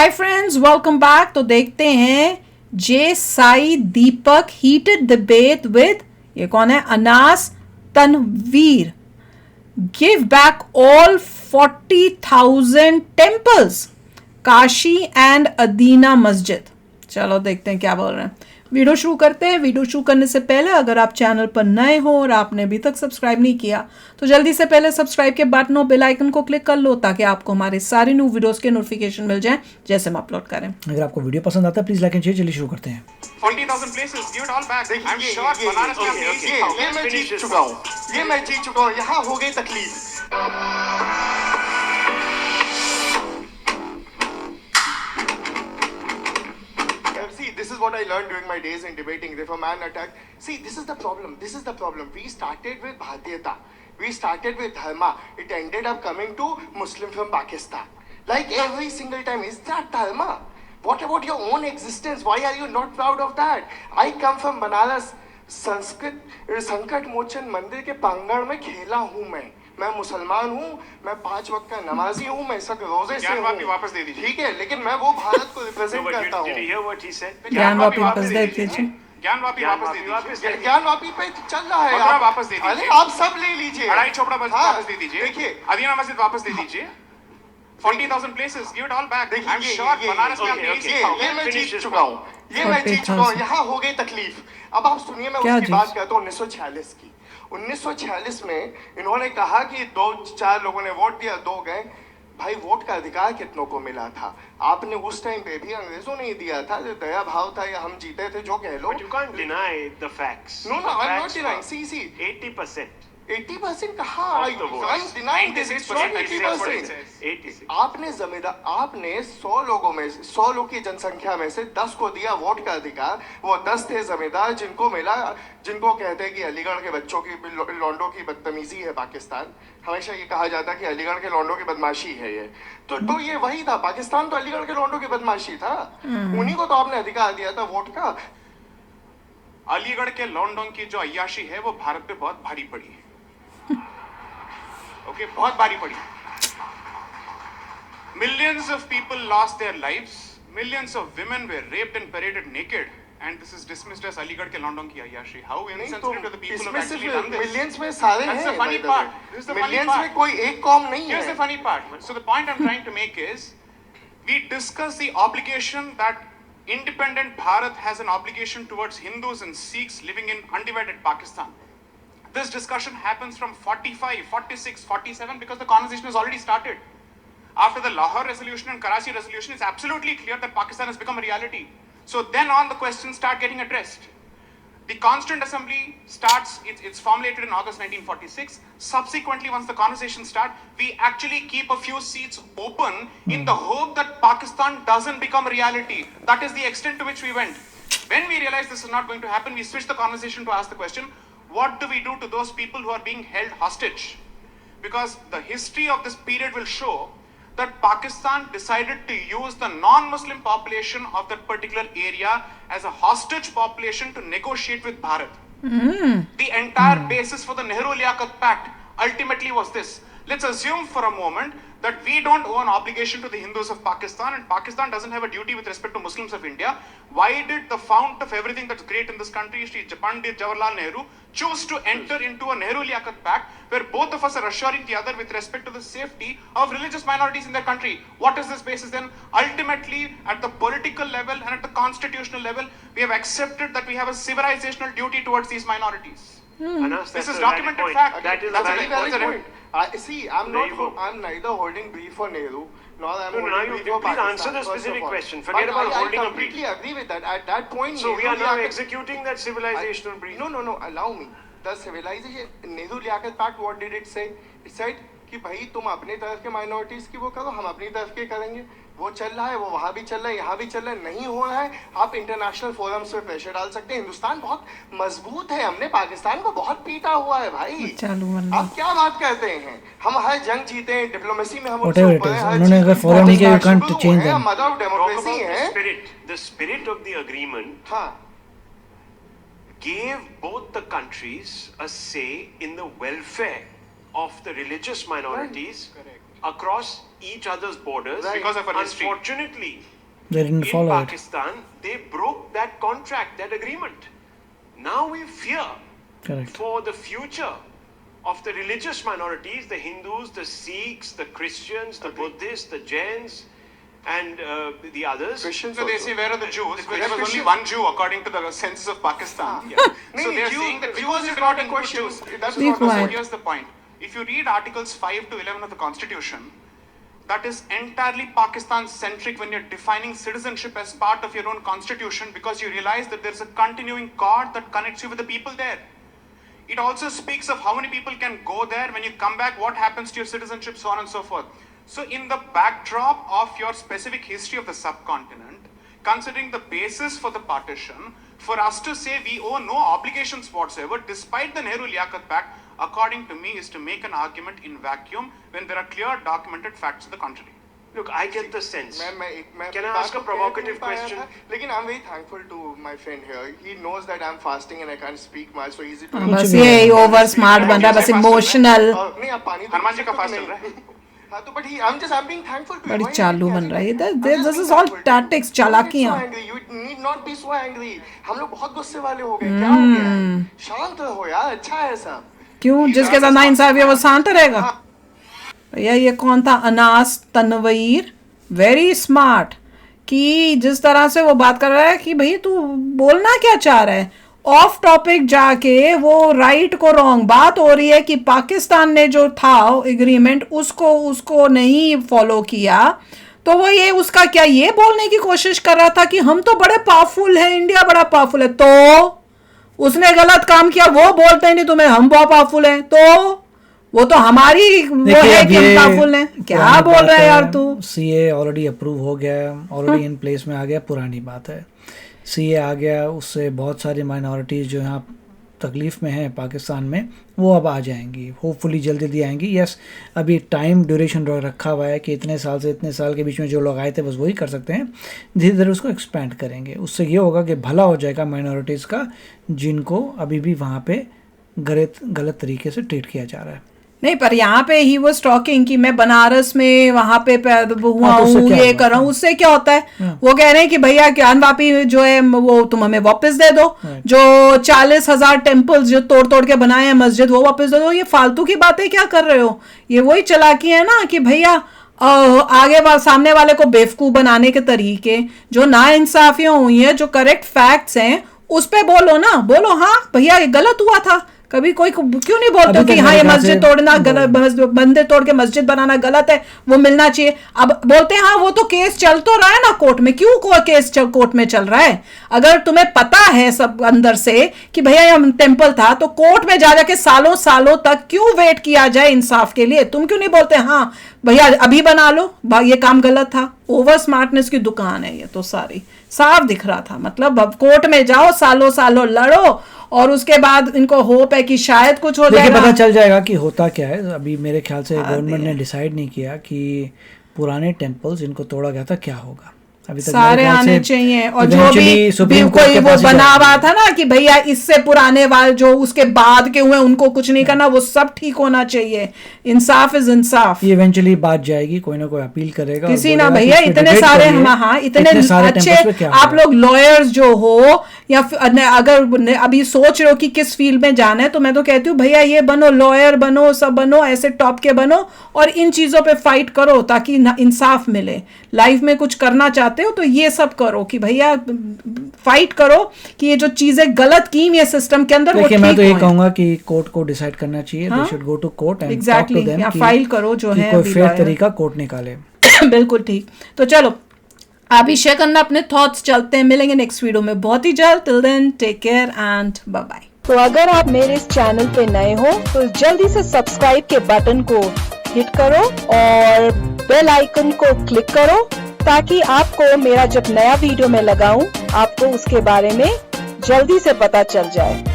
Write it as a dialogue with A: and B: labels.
A: Hi friends, welcome back. तो देखते हैं J Sai Deepak heated debate with, ये कौन है, Anas Tanveer, give back all 40,000 temples, Kashi and Adina मस्जिद। चलो देखते हैं क्या बोल रहे हैं। वीडियो शुरू करते हैं। वीडियो शुरू करने से पहले अगर आप चैनल पर नए हो और आपने अभी तक सब्सक्राइब नहीं किया तो जल्दी से पहले सब्सक्राइब के बटन और बेल आइकन को क्लिक कर लो ताकि आपको हमारे सारे न्यू वीडियोस के नोटिफिकेशन मिल जाएं जैसे हम अपलोड करें।
B: अगर आपको वीडियो पसंद आता है प्लीज लाइक एंड शेयर। चलिए शुरू करते हैं।
C: 40,000 places, give it all back. I'm sure Banaras का
D: ये मैं जीत चुका हूँ, ये मैं जीत चुका हूँ। यहाँ हो गई तकलीफ। See, this is what I learned during my days in debating. If a man attacked, see, this is the problem. This is the problem. We started with Bhartiyata. We started with Dharma. It ended up coming to Muslim from Pakistan. Like every single time, is that Dharma? What about your own existence? Why are you not proud of that? I come from Banaras. संकट मोचन मंदिर के प्रांगण में खेला हूँ मैं मुसलमान हूँ, मैं 5 वक्त का नमाजी हूँ, मैं सब रोजे से हूँ।
C: वापस दे दीजिए।
D: ठीक है, लेकिन मैं वो भारत को रिप्रेजेंट करता हूँ।
A: ज्ञान वापी वापस दे दीजिए।
C: ज्ञान वापी वापस दे दीजिए।
D: ज्ञान वापी पे चल रहा है,
C: आप वापस दे दीजिए।
D: अरे आप सब ले लीजिए।
C: अढ़ाई चोपड़ा वापस दे दीजिए।
D: देखिए,
C: अदीना मस्जिद वापस दे दीजिए। 40,000 places, give it all back. I'm sure Banaras का
D: ये मैं जीत चुका हूँ, ये मैं जीत चुका हूँ। यहाँ हो गई तकलीफ। अब आप सुनिए, मैं उसकी बात करता हूँ 1946 की। 1946 में इन्होंने कहा कि 2-4 लोगों ने वोट दिया, 2 गए। भाई, वोट का अधिकार कितनों को मिला था? आपने उस टाइम पे भी अंग्रेजों ने ही दिया था, जो दया भाव था, या हम जीते थे, जो कह लो।
E: But you can't deny the facts.
D: No, I'm not denying. See,
E: 80%.
D: 80% कहाँ? I'm denying this. It's not 80%.
E: 86.
D: आपने 100 लोगों में, 100 लोग की जनसंख्या में से 10 को दिया वोट का अधिकार। वो 10 थे जमींदार जिनको मिला, जिनको कहते हैं कि अलीगढ़ के बच्चों की, लौंडों की बदतमीजी है पाकिस्तान। हमेशा ये कहा जाता है कि अलीगढ़ के लौंडों की बदमाशी है ये। तो ये वही था, पाकिस्तान तो अलीगढ़ के लौंडों की बदमाशी था। उन्हीं को तो आपने अधिकार दिया था वोट का।
C: अलीगढ़ के लौंडों की जो अय्याशी है वो भारत पे बहुत भारी पड़ी है। ओके, बहुत भारी पड़ी। Millions of people lost their lives. Millions of women were raped and paraded naked. And this is dismissed as Aligarh के लौंडों की अय्याशी. How insensitive to the people who have actually done this.
D: Millions में सारे हैं।
C: That's the funny part. This is the funny
D: millions
C: part.
D: में कोई एक कौम नहीं है।
C: Here's the funny part. So the point I'm trying to make is, we discuss the obligation that independent Bharat has an obligation towards Hindus and Sikhs living in undivided Pakistan. This discussion happens from 45, 46, 47 because the conversation has already started. After the Lahore resolution and Karachi resolution, it's absolutely clear that Pakistan has become a reality. So then on, the questions start getting addressed. The Constituent Assembly starts, it's formulated in August 1946. Subsequently, once the conversation starts, we actually keep a few seats open in the hope that Pakistan doesn't become a reality. That is the extent to which we went. When we realized this is not going to happen, we switched the conversation to ask the question, what do we do to those people who are being held hostage? Because the history of this period will show that Pakistan decided to use the non-Muslim population of that particular area as a hostage population to negotiate with Bharat. The entire basis for the Nehru-Liaquat Pact ultimately was this. Let's assume for a moment that we don't owe an obligation to the Hindus of Pakistan and Pakistan doesn't have a duty with respect to Muslims of India. Why did the fount of everything that's great in this country, Shri Pandit Jawaharlal Nehru, choose to enter into a Nehru-Liaquat Pact where both of us are assuring the other with respect to the safety of religious minorities in their country? What is this basis then? Ultimately, at the political level and at the constitutional level, we have accepted that we have a civilizational duty towards these minorities.
E: Anas,
C: This
E: that's
C: is
E: a
C: documented
E: valid point.
C: fact.
E: That is
D: That's
E: a
D: a very
E: valid
D: valid
E: point.
D: point. See, I'm
E: There you go.
D: neither holding brief for Nehru, nor I'm
E: No, no,
D: holding
E: you
D: brief for
E: please
D: Pakistan.
E: answer the
D: first of
E: specific
D: all.
E: question. Forget
D: But
E: about holding
D: I
E: a brief.
D: completely agree with that. At that point,
E: So we are now
D: Nehru-Liaquat-
E: executing that civilizational brief.
D: No, allow me. The civilization, Nehru-Liaquat Pact, what did it say? It said कि भाई तुम अपने तरफ के minorities की वो करो, हम अपनी तरफ के करेंगे। वो चल रहा है, वो वहाँ भी चल रहा है, यहाँ भी चल रहा है। नहीं हो रहा है, आप इंटरनेशनल फोरम्स पे प्रेशर डाल सकते हैं। हिंदुस्तान बहुत मजबूत है, हमने पाकिस्तान को बहुत पीटा हुआ है भाई। आप क्या बात करते हैं? हम हर जंग जीते हैं, डिप्लोमेसी में हम उनसे ऊपर हैं, हर
B: उन्होंने अगर
D: चीज-
B: फॉलो नहीं किया, you can't
D: शुरू
B: change
D: हैं,
B: them.
D: Mother of
E: Talk
D: democracy
E: about
D: है।
E: the spirit of the agreement
D: हाँ,
E: gave both the countries a say in the welfare of the religious minorities across each other's borders.
D: Right.
C: Because of our history.
E: Unfortunately,
B: They didn't
E: in
B: follow it.
E: Pakistan, they broke that contract, that agreement. Now we fear
B: Correct.
E: for the future of the religious minorities, the Hindus, the Sikhs, the Christians, the Buddhists, the Jains, and the others.
D: Christians
C: So they
D: also.
C: say, where are the Jews?
E: The
C: There was only
E: Christians-
C: one Jew according to the census of Pakistan.
E: Yeah.
C: So they are
E: Jew-
C: saying that
E: Jews
C: because
E: is
C: you're
E: not
C: not
E: a
C: in
E: question.
C: Jews.
D: That's
A: Be
D: not
A: quiet.
C: So here's the point. If you read Articles 5 to 11 of the Constitution, that is entirely Pakistan-centric when you're defining citizenship as part of your own constitution, because you realize that there's a continuing cord that connects you with the people there. It also speaks of how many people can go there. When you come back, what happens to your citizenship, so on and so forth. So in the backdrop of your specific history of the subcontinent, considering the basis for the partition, for us to say we owe no obligations whatsoever, despite the Nehru-Liaquat Pact, according to me, is to make an argument in vacuum when there are clear documented facts to the contrary.
E: Look, I get the sense.
D: मैं
E: Can I
D: बात
E: ask a
D: को कह
E: provocative
D: नहीं पाया
E: question?
D: था, लेकिन I'm very thankful to my friend here. He knows that I'm fasting and I can't speak much, so easy to.
A: बस ये ओवर स्मार्ट बन रहा है, बस इमोशनल
D: नहीं आप पानी तो
C: हनुमान जी का
D: पी सकते
C: fast
D: हो
C: चल रहा
D: नहीं। हाँ तो but he I'm being thankful to you.
A: बड़ी
D: Why are you
A: चालू
D: being
A: बन रहा है।
D: angry?
A: This-
D: I'm
A: this
D: just
A: is
D: being
A: all
D: thankful to you.
A: tactics,
D: Don't get
A: चालाकियाँ।
D: so angry. You need not be so angry. हम लोग बहुत गुस्से वाले हो गए, क्या हो गया है? शांत हो यार, अच्छा है सब।
A: क्यों? जिसके साथ नाइंसाफी है वो शांत रहेगा? भैया ये कौन था? अनास तनवीर, वेरी स्मार्ट, कि जिस तरह से वो बात कर रहा है कि भाई तू बोलना क्या चाह रहा है, ऑफ टॉपिक जाके वो राइट को रॉन्ग बात हो रही है कि पाकिस्तान ने जो था एग्रीमेंट उसको नहीं फॉलो किया, तो वो ये उसका क्या ये बोलने की कोशिश कर रहा था कि हम तो बड़े पावरफुल हैं, इंडिया बड़ा पावरफुल है। तो उसने गलत काम किया, वो बोलते हैं नहीं तुम्हें हम बहुत पावरफुल हैं, तो वो तो हमारी वो है कि हम पावरफुल हैं। क्या बोल रहा है यार तू?
B: सीए ऑलरेडी अप्रूव हो गया है, ऑलरेडी इन प्लेस में आ गया, पुरानी बात है। सीए आ गया, उससे बहुत सारी माइनॉरिटीज़ जो यहाँ तकलीफ़ में हैं पाकिस्तान में, वो अब आ जाएंगी, होपफुली जल्दी जल्दी आएंगी। यस, अभी टाइम ड्यूरेशन रखा हुआ है कि इतने साल से इतने साल के बीच में जो लोग आए थे बस वही कर सकते हैं। धीरे धीरे उसको एक्सपेंड करेंगे, उससे ये होगा कि भला हो जाएगा माइनॉरिटीज़ का, जिनको अभी भी वहाँ पे गलत तरीके से ट्रीट किया जा रहा है।
A: नहीं, पर यहाँ पे ही वो टॉकिंग कि मैं बनारस में वहां पे पैदा हुआ
B: तो उससे
A: हूँ,
B: क्या
A: ये
B: होगा?
A: कर रहा हूँ, उससे क्या होता है?
B: हाँ।
A: वो कह रहे हैं कि भैया ज्ञान वापी जो है वो तुम हमें वापस दे दो, जो 40,000 टेम्पल्स जो तोड़ तोड़ के बनाए हैं मस्जिद वो वापस दे दो। ये फालतू की बातें क्या कर रहे हो? ये वही चालाकी है ना कि भैया आगे सामने वाले को बेवकूफ बनाने के तरीके, जो ना इंसाफियां हुई है, जो करेक्ट फैक्ट्स हैं उस पे बोलो ना, बोलो हाँ भैया ये गलत हुआ था। कभी कोई क्यों नहीं बोलते कि हाँ ये मस्जिद तोड़ना गलत, मंदिर तोड़ के मस्जिद बनाना गलत है, वो मिलना चाहिए। अब बोलते हैं हाँ वो तो केस चल तो रहा है ना कोर्ट में, क्यों कोई केस कोर्ट में चल रहा है? अगर तुम्हें पता है सब अंदर से कि भैया ये टेम्पल था, तो कोर्ट में जा जाके सालों सालों तक क्यों वेट किया जाए इंसाफ के लिए? तुम क्यों नहीं बोलते हाँ भैया अभी बना लो, ये काम गलत था? ओवर स्मार्टनेस की दुकान है ये तो, सारी साफ दिख रहा था। मतलब अब कोर्ट में जाओ, सालों सालों लड़ो, और उसके बाद इनको होप है कि शायद कुछ हो जाएगा।
B: पता चल जाएगा कि होता क्या है। अभी मेरे ख्याल से गवर्नमेंट ने डिसाइड नहीं किया कि पुराने टेम्पल्स जिनको तोड़ा गया था क्या होगा। अभी तक
A: सारे आने चाहिए, और जो भी कोई वो बना हुआ था ना कि भैया इससे पुराने वाले जो उसके बाद के हुए उनको कुछ नहीं करना, वो सब ठीक होना चाहिए। इंसाफ इज इंसाफ।
B: ये इवेंचुअली बात जाएगी, कोई ना कोई अपील करेगा,
A: किसी ना भैया इतने सारे, हाँ इतने अच्छे आप लोग लॉयर्स जो हो, या अगर अभी सोच रहे हो कि किस फील्ड में जाना है, तो मैं तो कहती हूँ भैया ये बनो, लॉयर बनो, सब बनो, ऐसे टॉप के बनो, और इन चीजों पे फाइट करो ताकि इंसाफ मिले। लाइफ में कुछ करना चाहते हो तो ये सब करो कि भैया फाइट करो कि ये जो चीजें गलत की ये सिस्टम के अंदर वो ठीक हो।
B: मैं तो ये कहूंगा कि कोर्ट को डिसाइड करना चाहिए, they should go to court and talk to them,
A: या फाइल करो जो है
B: कोई फेयर तरीका कोर्ट निकाले।
A: बिल्कुल ठीक। तो चलो आप ही शेयर करना अपने थॉट्स, चलते हैं, मिलेंगे नेक्स्ट वीडियो में बहुत ही जल्द। Till then take care and bye bye.
F: तो अगर आप मेरे इस चैनल पे नए हो तो जल्दी से सब्सक्राइब के बटन को हिट करो और बेल आइकन को क्लिक करो, ताकि आपको मेरा जब नया वीडियो मैं लगाऊं आपको उसके बारे में जल्दी से पता चल जाए।